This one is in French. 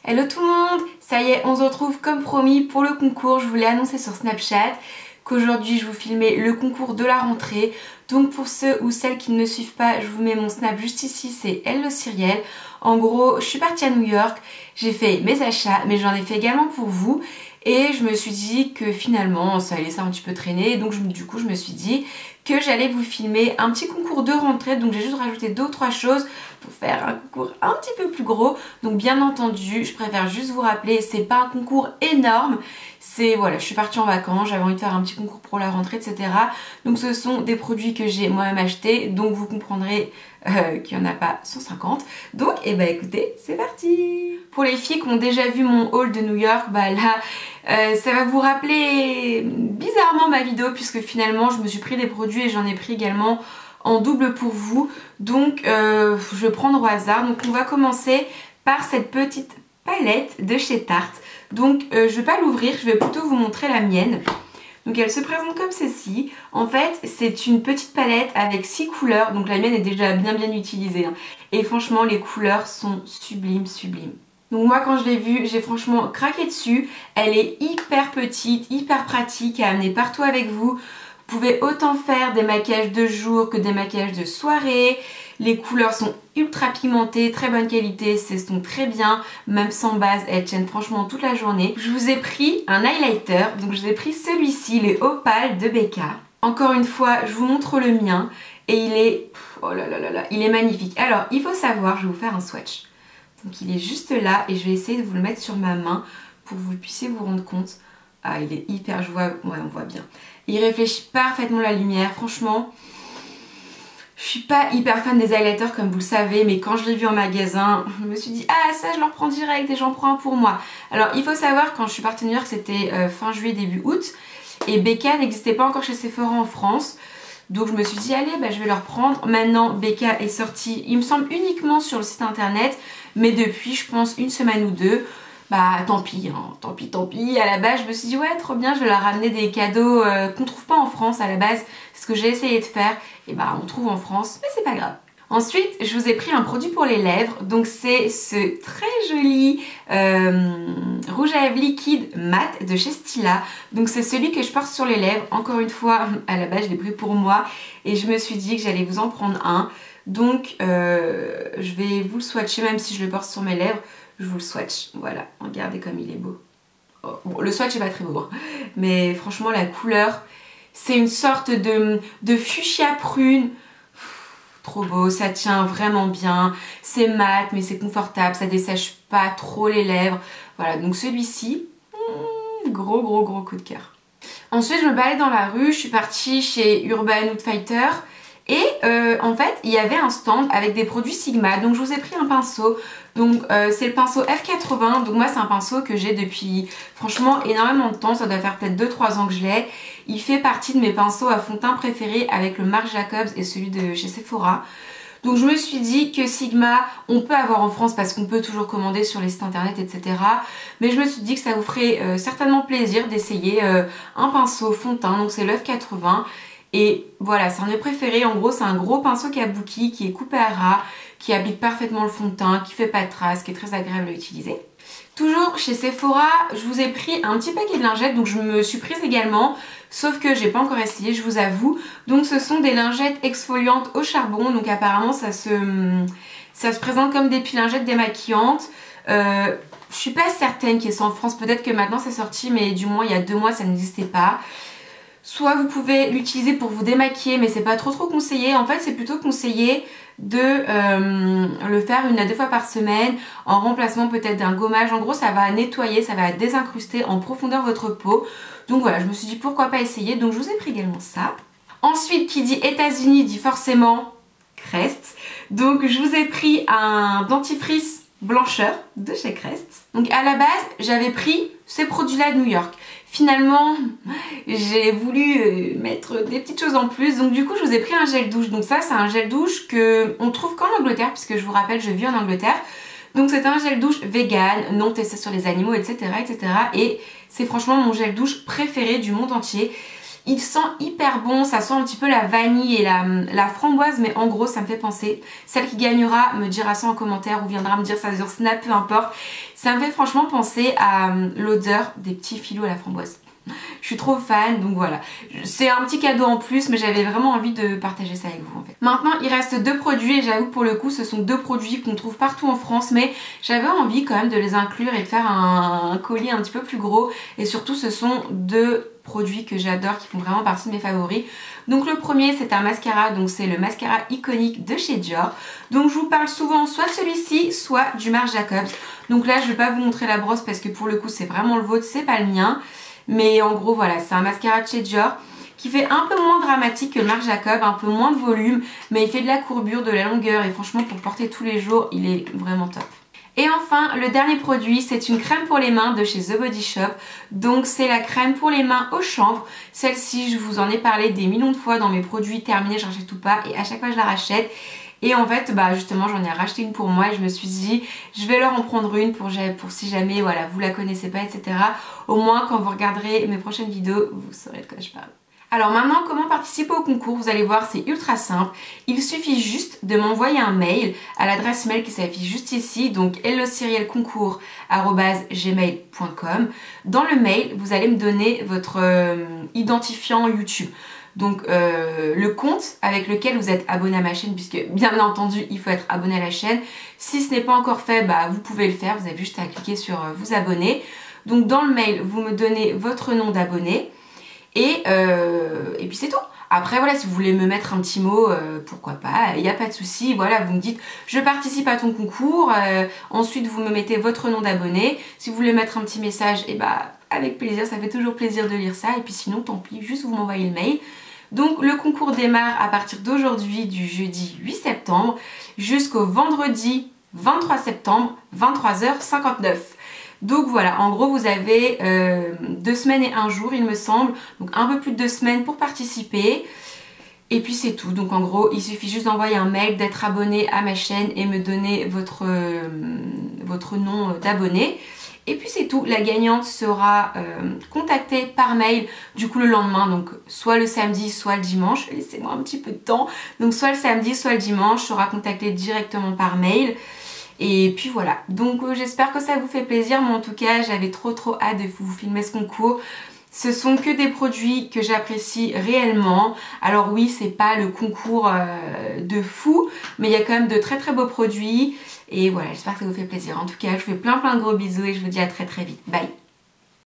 Hello tout le monde, ça y est, on se retrouve comme promis pour le concours. Je vous l'ai annoncé sur Snapchat qu'aujourd'hui je vous filmais le concours de la rentrée. Donc pour ceux ou celles qui ne me suivent pas, je vous mets mon snap juste ici, c'est Hello Cyrielle. En gros, je suis partie à New York, j'ai fait mes achats, mais j'en ai fait également pour vous. Et je me suis dit que finalement ça allait laisser un petit peu traîner. Donc du coup je me suis dit que j'allais vous filmer un petit concours de rentrée. Donc j'ai juste rajouté 2 ou 3 choses pour faire un concours un petit peu plus gros. Donc bien entendu, je préfère juste vous rappeler, c'est pas un concours énorme. C'est voilà, je suis partie en vacances, j'avais envie de faire un petit concours pour la rentrée, etc. Donc ce sont des produits que j'ai moi-même achetés. Donc vous comprendrez qu'il n'y en a pas 150. Donc et bah écoutez, c'est parti. Pour les filles qui ont déjà vu mon haul de New York, bah là ça va vous rappeler bizarrement ma vidéo, puisque finalement je me suis pris des produits et j'en ai pris également en double pour vous. Donc je vais prendre au hasard. Donc on va commencer par cette petite palette de chez Tarte. Donc je vais pas l'ouvrir, je vais plutôt vous montrer la mienne. Donc elle se présente comme ceci. En fait c'est une petite palette avec 6 couleurs. Donc la mienne est déjà bien utilisée hein. Et franchement les couleurs sont sublimes. Donc moi quand je l'ai vue, j'ai franchement craqué dessus. Elle est hyper petite, hyper pratique à amener partout avec vous. Vous pouvez autant faire des maquillages de jour que des maquillages de soirée. Les couleurs sont ultra pigmentées, très bonne qualité, s'estompent très bien, même sans base, elles tiennent franchement toute la journée. Je vous ai pris un highlighter, donc je vous ai pris celui-ci, les Opal de Becca. Encore une fois, je vous montre le mien et il est, oh là là là là, il est magnifique. Alors, il faut savoir, je vais vous faire un swatch. Donc il est juste là et je vais essayer de vous le mettre sur ma main pour que vous puissiez vous rendre compte. Ah, il est hyper, je vois, ouais, on voit bien. Il réfléchit parfaitement la lumière, franchement. Je suis pas hyper fan des highlighters comme vous le savez, mais quand je l'ai vu en magasin, je me suis dit ah ça je le reprends direct et j'en prends un pour moi. Alors il faut savoir, quand je suis partie à New York, c'était fin juillet début août et Becca n'existait pas encore chez Sephora en France. Donc je me suis dit allez bah, je vais le reprendre. Maintenant Becca est sorti, il me semble uniquement sur le site internet, mais depuis je pense une semaine ou deux. Bah tant pis, hein, tant pis. À la base je me suis dit ouais trop bien, je vais leur ramener des cadeaux qu'on trouve pas en France à la base. C'est ce que j'ai essayé de faire. Et bah on trouve en France, mais c'est pas grave. Ensuite je vous ai pris un produit pour les lèvres. Donc c'est ce très joli rouge à lèvres liquide mat de chez Stila. Donc c'est celui que je porte sur les lèvres. Encore une fois à la base je l'ai pris pour moi. Et je me suis dit que j'allais vous en prendre un. Donc je vais vous le swatcher, même si je le porte sur mes lèvres. Je vous le swatch, voilà, regardez comme il est beau. Oh, bon, le swatch est pas très beau, hein. Mais franchement la couleur, c'est une sorte de fuchsia prune. Trop beau, ça tient vraiment bien. C'est mat mais c'est confortable, ça dessèche pas trop les lèvres. Voilà, donc celui-ci, gros coup de cœur. Ensuite je me baladais dans la rue, je suis partie chez Urban Outfitter. Et en fait il y avait un stand avec des produits Sigma. Donc je vous ai pris un pinceau. Donc c'est le pinceau F80. Donc moi c'est un pinceau que j'ai depuis franchement énormément de temps. Ça doit faire peut-être 2-3 ans que je l'ai. Il fait partie de mes pinceaux à fond de teint préférés, avec le Marc Jacobs et celui de chez Sephora. Donc je me suis dit que Sigma on peut avoir en France, parce qu'on peut toujours commander sur les sites internet etc. Mais je me suis dit que ça vous ferait certainement plaisir d'essayer un pinceau fond de teint. Donc c'est le F80. Et voilà, c'est un de mes préférés. En gros, c'est un gros pinceau kabuki qui est coupé à ras, qui applique parfaitement le fond de teint, qui fait pas de traces, qui est très agréable à utiliser. Toujours chez Sephora, je vous ai pris un petit paquet de lingettes, donc je me suis prise également, sauf que j'ai pas encore essayé, je vous avoue. Donc ce sont des lingettes exfoliantes au charbon, donc apparemment ça se présente comme des lingettes démaquillantes. Je suis pas certaine qu'il y ait ça en France, peut-être que maintenant c'est sorti, mais du moins il y a 2 mois ça n'existait pas. Soit vous pouvez l'utiliser pour vous démaquiller, mais c'est pas trop conseillé. En fait c'est plutôt conseillé de le faire 1 à 2 fois par semaine, en remplacement peut-être d'un gommage. En gros ça va nettoyer, ça va désincruster en profondeur votre peau. Donc voilà, je me suis dit pourquoi pas essayer, donc je vous ai pris également ça. Ensuite qui dit États-Unis dit forcément Crest. Donc je vous ai pris un dentifrice blancheur de chez Crest. Donc à la base j'avais pris ces produits là de New York. Finalement j'ai voulu mettre des petites choses en plus, donc du coup je vous ai pris un gel douche. Donc ça c'est un gel douche que on trouve qu'en Angleterre, puisque je vous rappelle je vis en Angleterre. Donc c'est un gel douche vegan, non testé sur les animaux etc. Et c'est franchement mon gel douche préféré du monde entier. Il sent hyper bon, ça sent un petit peu la vanille et la framboise, mais en gros ça me fait penser. Celle qui gagnera me dira ça en commentaire ou viendra me dire ça sur Snap, peu importe. Ça me fait franchement penser à l'odeur des petits filous à la framboise. Je suis trop fan, donc voilà. C'est un petit cadeau en plus, mais j'avais vraiment envie de partager ça avec vous en fait. Maintenant, il reste 2 produits et j'avoue pour le coup, ce sont 2 produits qu'on trouve partout en France, mais j'avais envie quand même de les inclure et de faire un colis un petit peu plus gros. Et surtout, ce sont 2 produits que j'adore, qui font vraiment partie de mes favoris. Donc le premier, c'est un mascara, donc c'est le mascara iconique de chez Dior. Donc je vous parle souvent soit de celui-ci, soit du Marc Jacobs. Donc là, je vais pas vous montrer la brosse parce que pour le coup, c'est vraiment le vôtre, c'est pas le mien. Mais en gros voilà, c'est un mascara de chez Dior qui fait un peu moins dramatique que le Marc Jacobs, un peu moins de volume, mais il fait de la courbure, de la longueur et franchement pour porter tous les jours, il est vraiment top. Et enfin, le dernier produit, c'est une crème pour les mains de chez The Body Shop. Donc c'est la crème pour les mains au chanvre. Celle-ci, je vous en ai parlé des millions de fois dans mes produits terminés, je rachète ou pas, et à chaque fois je la rachète. Et en fait, bah justement, j'en ai racheté une pour moi et je me suis dit, je vais leur en prendre une pour si jamais, voilà, vous la connaissez pas, etc. Au moins, quand vous regarderez mes prochaines vidéos, vous saurez de quoi je parle. Alors maintenant, comment participer au concours? Vous allez voir, c'est ultra simple. Il suffit juste de m'envoyer un mail à l'adresse mail qui s'affiche juste ici, donc hellocerielconcours@gmail.com. Dans le mail, vous allez me donner votre identifiant YouTube. Donc le compte avec lequel vous êtes abonné à ma chaîne, puisque bien entendu il faut être abonné à la chaîne. Si ce n'est pas encore fait, bah vous pouvez le faire, vous avez juste à cliquer sur vous abonner. Donc dans le mail, vous me donnez votre nom d'abonné et puis c'est tout. Après voilà, si vous voulez me mettre un petit mot, pourquoi pas, il n'y a pas de souci. Voilà, vous me dites je participe à ton concours, ensuite vous me mettez votre nom d'abonné. Si vous voulez mettre un petit message, et bah avec plaisir, ça fait toujours plaisir de lire ça. Et puis sinon tant pis, juste vous m'envoyez le mail. Donc le concours démarre à partir d'aujourd'hui, du jeudi 8 septembre jusqu'au vendredi 23 septembre 23h59. Donc voilà, en gros vous avez 2 semaines et 1 jour il me semble, donc un peu plus de 2 semaines pour participer. Et puis c'est tout, donc en gros il suffit juste d'envoyer un mail, d'être abonné à ma chaîne et me donner votre nom d'abonné. Et puis c'est tout, la gagnante sera contactée par mail du coup le lendemain, donc soit le samedi soit le dimanche, laissez-moi un petit peu de temps, donc soit le samedi soit le dimanche, sera contactée directement par mail. Et puis voilà, donc j'espère que ça vous fait plaisir, mais en tout cas j'avais trop hâte de vous filmer ce concours. Ce sont que des produits que j'apprécie réellement. Alors oui, c'est pas le concours de fou, mais il y a quand même de très beaux produits. Et voilà, j'espère que ça vous fait plaisir. En tout cas, je vous fais plein de gros bisous et je vous dis à très vite. Bye!